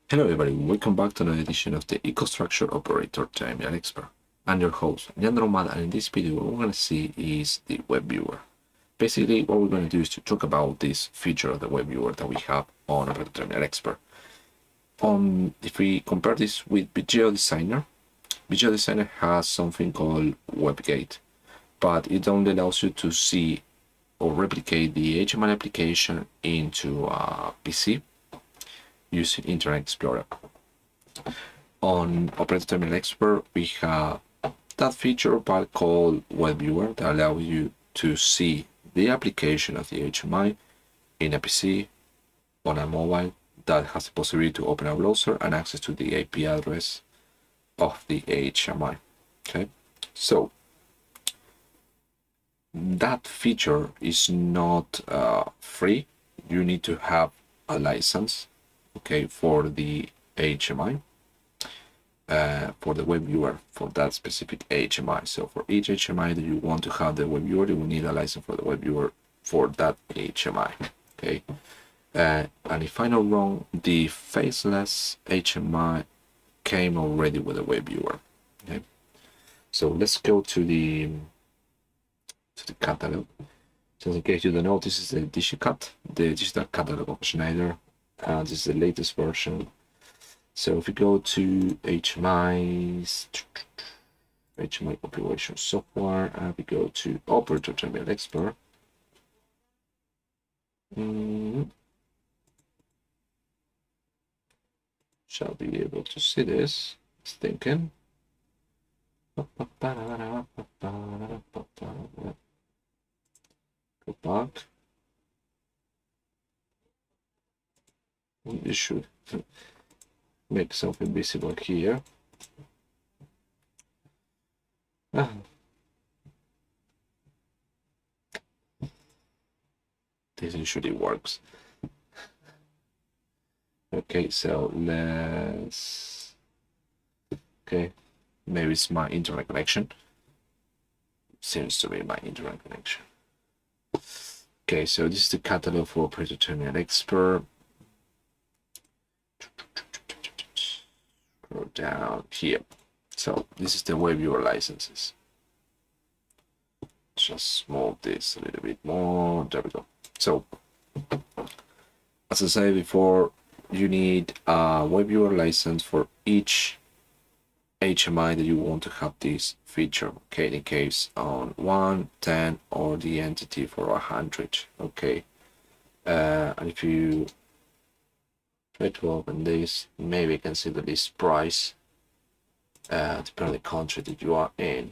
Hello everybody, welcome back to another edition of the EcoStruxure Operator Terminal Expert. I'm your host, Jan Román, and in this video what we're going to see is the WebViewer. Basically what we're going to do is to talk about this feature of the WebViewer that we have on Operator Terminal Expert. If we compare this with Vijeo Designer has something called WebGate, but it only allows you to see or replicate the HMI application into a PC using Internet Explorer. On Operator Terminal Expert, we have that feature part called WebViewer that allows you to see the application of the HMI in a PC, on a mobile, that has the possibility to open a browser and access to the IP address of the HMI. Okay, so that feature is not free. You need to have a license, okay, for the HMI, for the WebViewer for that specific HMI. So for each HMI that you want to have the WebViewer, you will need a license for the WebViewer for that HMI. Okay, and if I'm not wrong, the faceless HMI came already with a WebViewer. Okay, so let's go to the catalog. Just in case you don't know, this is the digital catalog of Schneider. This is the latest version. So if you go to HMIs, HMI configuration software, and we go to Operator Terminal Expert, shall be able to see this. It's thinking. Go back. You should make something visible here. This usually works. Okay, so let's. Okay, maybe it's my internet connection. Seems to be my internet connection. Okay, so this is the catalog for Operator Terminal Expert. Scroll down here. So this is the WebViewer licenses. Just move this a little bit more. There we go. So as I said before, you need a WebViewer license for each HMI that you want to have this feature. Okay, in case on 1, 10, or the entity for 100. Okay, and if you try to open this, maybe you can see the list price depending on the country that you are in.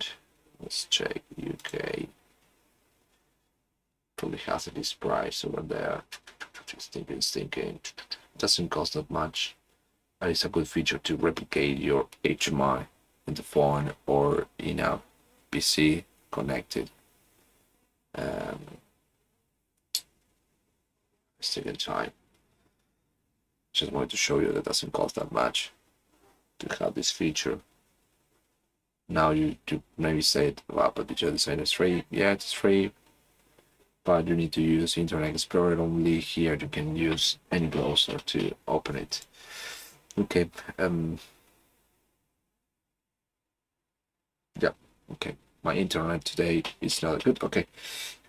Let's check UK. Probably has a list price over there. Just thinking. Doesn't cost that much. And it's a good feature to replicate your HMI in the phone or in a PC connected. It's taking time. Just wanted to show you that it doesn't cost that much to have this feature. Now you maybe say, well, but Vijeo Designer is free. Yeah, it's free, but you need to use Internet Explorer only. Here you can use any browser to open it. Okay. Yeah. Okay. My internet today is not good. Okay.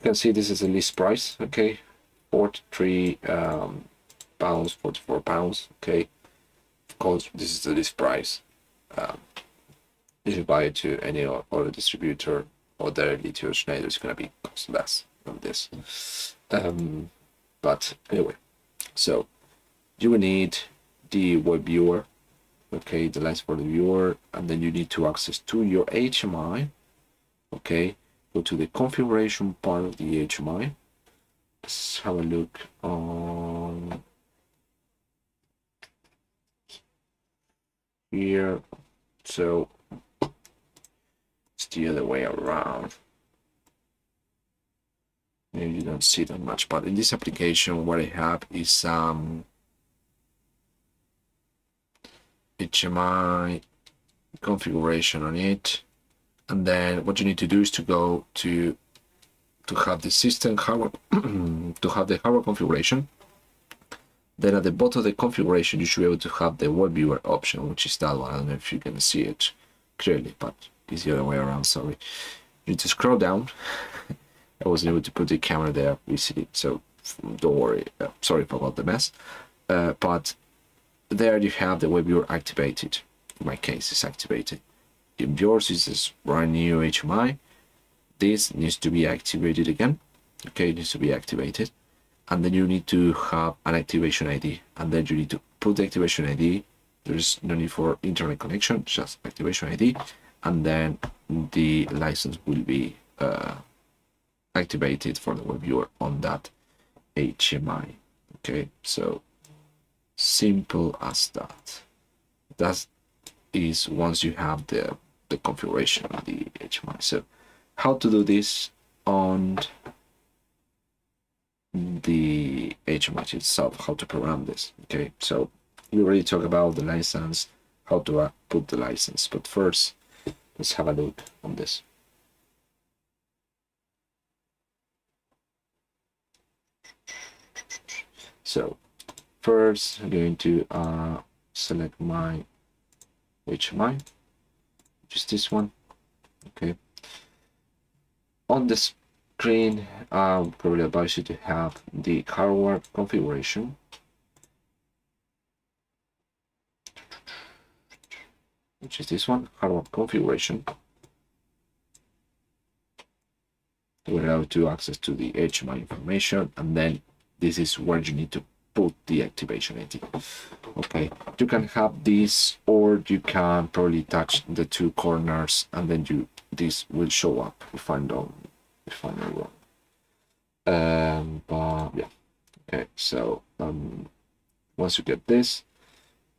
You can see this is a list price. Okay. 43 pounds, 44 pounds. Okay. Of course, this is the list price. If you buy it to any other distributor or directly to Schneider, it's gonna be cost less than this. But anyway, so you will need the WebViewer, okay, the license for the viewer, and then you need to access to your HMI. Okay, go to the configuration part of the HMI. Let's have a look on here. So it's the other way around. Maybe you don't see that much, but in this application, what I have is HMI configuration on it, and then what you need to do is to go to have the system hardware to have the hardware configuration, Then at the bottom of the configuration, you should be able to have the WebViewer option, which is that one. I don't know if you can see it clearly, but it's the other way around, sorry. You need to scroll down. I wasn't able to put the camera there easily, so don't worry. Sorry about the mess. But there you have the WebViewer activated. In my case, it's activated. If yours is this brand new HMI, this needs to be activated again. Okay, it needs to be activated. And then you need to have an activation ID, and then you need to put the activation ID. There's no need for internet connection, just activation ID, and then the license will be activated for the WebViewer on that HMI. Okay, so simple as that. That is once you have the configuration of the HMI. So how to do this on the HMI itself, how to program this. Okay, so we already talked about the license, how to put the license, but first let's have a look on this. So first I'm going to select my HMI, which is this one. Okay, on this screen, I'll probably advise you to have the hardware configuration. Which is this one, hardware configuration. Will allow you to access to the HMI information, and then this is where you need to put the activation ID. Okay, you can have this, or you can probably touch the two corners, and then this will show up if I'm not wrong. But yeah, okay. So once you get this,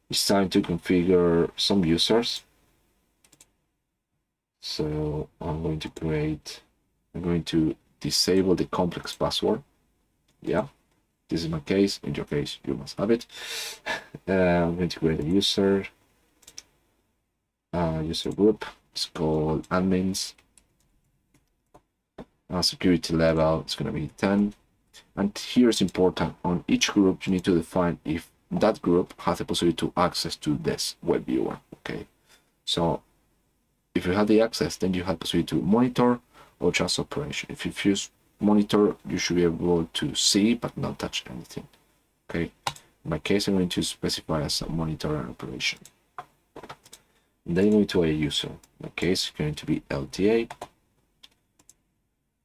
it's time to configure some users. So I'm going to disable the complex password. Yeah, this is my case. In your case, you must have it. I'm going to create a user group. It's called admins. Security level is going to be 10. And here is important, on each group you need to define if that group has the possibility to access to this WebViewer. Okay, so if you have the access, then you have the possibility to monitor or just operation. If you choose monitor, you should be able to see but not touch anything. Okay, in my case, I'm going to specify as a monitor and operation. And then going to a user. In my case, it's going to be LTA.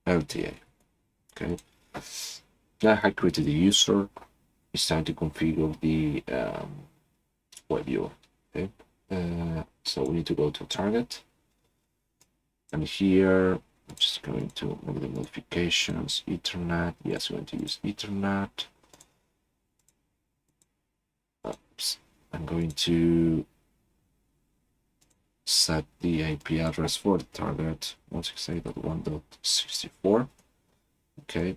Okay, now I created the user. It's time to configure the WebViewer. Okay, so we need to go to target, and here I'm just going to make the modifications. Ethernet, yes, we're going to use Ethernet. Oops. I'm going to set the IP address for the target 168.1.64. Okay,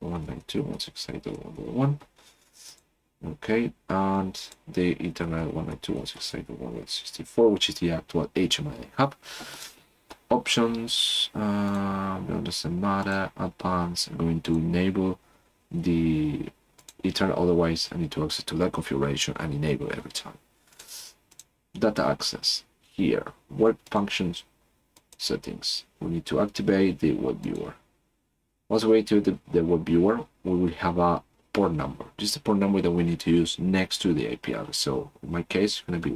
192.168.1.1. Okay, and the Ethernet 192.168.1.64, which is the actual HMI hub. Options, doesn't matter. Advanced, I'm going to enable the Ethernet, otherwise I need to access to that configuration and enable every time. Data access. Here, web functions settings. We need to activate the WebViewer. Once we activate the WebViewer, we will have a port number. This is the port number that we need to use next to the IP address. So in my case, it's going to be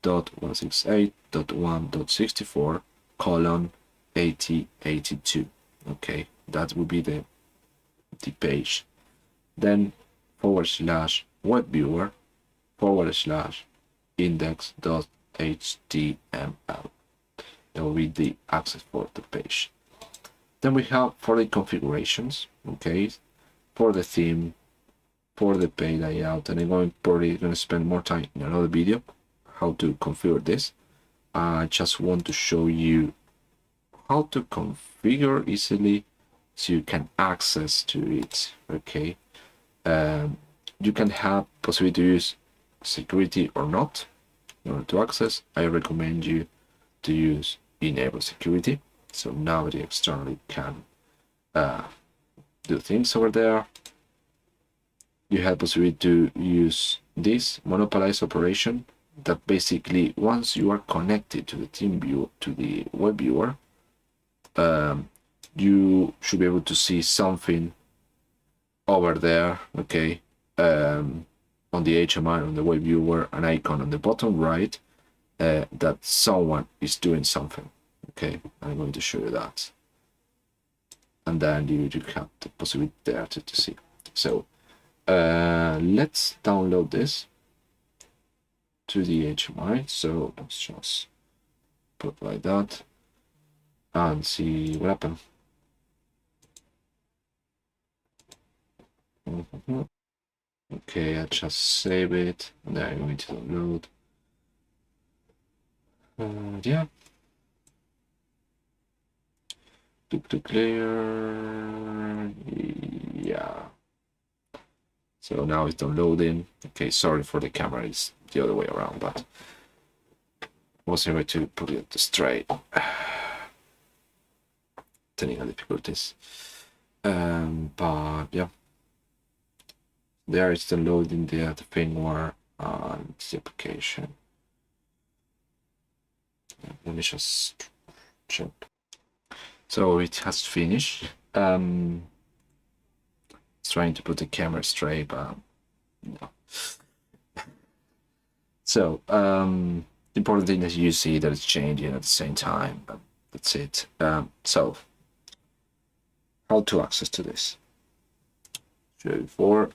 192.168.1.64:8082. Okay, that will be the page. Then /webviewer/index.html. That will be the access for the page. Then we have for the configurations, okay, for the theme, for the page layout, and I'm probably going to spend more time in another video how to configure this. I just want to show you how to configure easily so you can access to it. Okay, you can have possibility to use security or not in order to access. I recommend you to use enable security, so nobody externally can do things over there. you have possibility to use this monopolize operation that basically once you are connected to the team view, to the web viewer, you should be able to see something over there, okay, on the HMI, on the web viewer, an icon on the bottom right, that someone is doing something. Okay, I'm going to show you that. And then you have the possibility there to see. So let's download this to the HMI. So let's just put like that and see what happens. Okay, I just save it, and then I'm going to download. Yeah. To clear. Yeah. So now it's downloading. Okay, sorry for the camera, it's the other way around, but I wasn't able to put it straight. Technical difficulties. But yeah. There it's downloading the firmware and the application. Let me just check. So it has finished. It's trying to put the camera straight, but no. So the important thing is you see that it's changing at the same time, but that's it. So how to access to this? Show you before.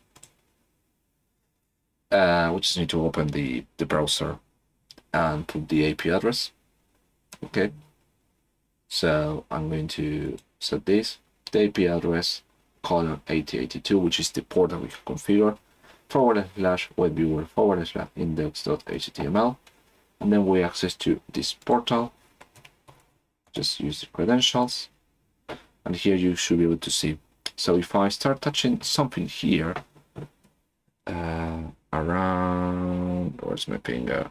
We just need to open the browser and put the IP address. Okay. So I'm going to set this, the IP address, :8082, which is the port that we have configured, /webviewer /index.html, and then we access to this portal. Just use the credentials, and here you should be able to see. So if I start touching something here, around, where's my finger?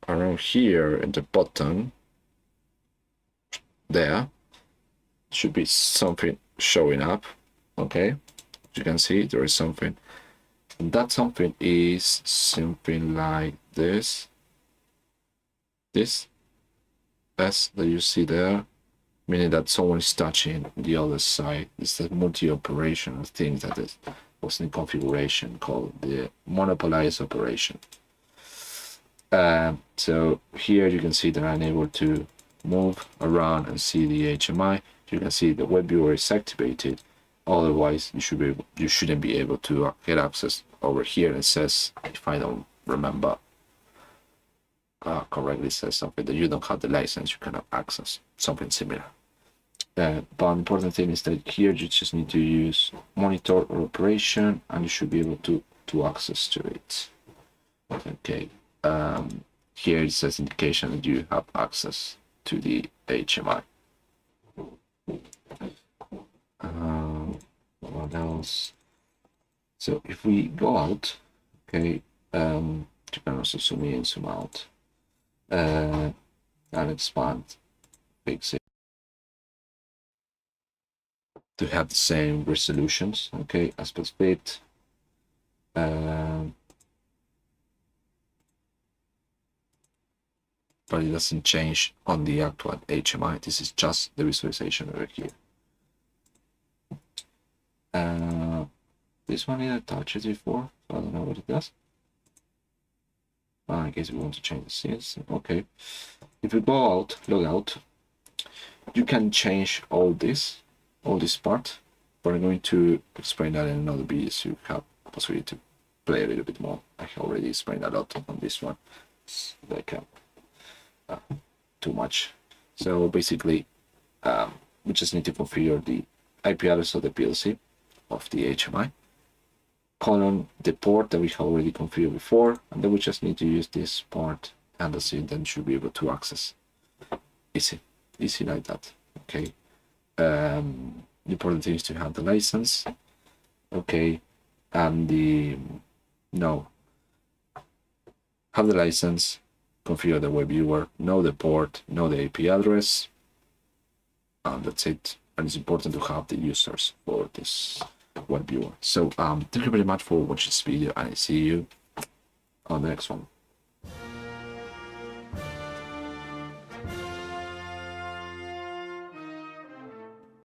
Around here in the bottom, there should be something showing up. Okay, you can see there is something, and that something is something like this S that you see there, meaning that someone is touching the other side. It's a multi-operational thing that was in configuration called the monopolize operation. So here you can see that I'm able to move around and see the HMI. You can see the web viewer is activated. Otherwise, you shouldn't be able to get access over here. It says, if I don't remember correctly, it says something that you don't have the license, you cannot access, something similar. But the important thing is that here you just need to use monitor or operation, and you should be able to access to it. Okay. Here it says indication that you have access to the HMI. What else? So if we go out, okay, you can also zoom in, zoom out, and expand, fix it to have the same resolutions. Okay, aspect bit. But it doesn't change on the actual HMI. This is just the visualization over here. This one I touched it before, so I don't know what it does. I guess we want to change the scenes. Okay. If we go out, log out, you can change all this part. But I'm going to explain that in another video, so you have the possibility to play a little bit more. I already explained a lot on this one. It's like too much. So basically, we just need to configure the IP address of the PLC of the HMI, the port that we have already configured before, and then we just need to use this part, and that's it. Then should be able to access. Easy like that. Okay. The important thing is to have the license. Okay, and have the license, configure the web viewer, know the port, know the IP address, and that's it. And it's important to have the users for this WebViewer. So thank you very much for watching this video, and I see you on the next one.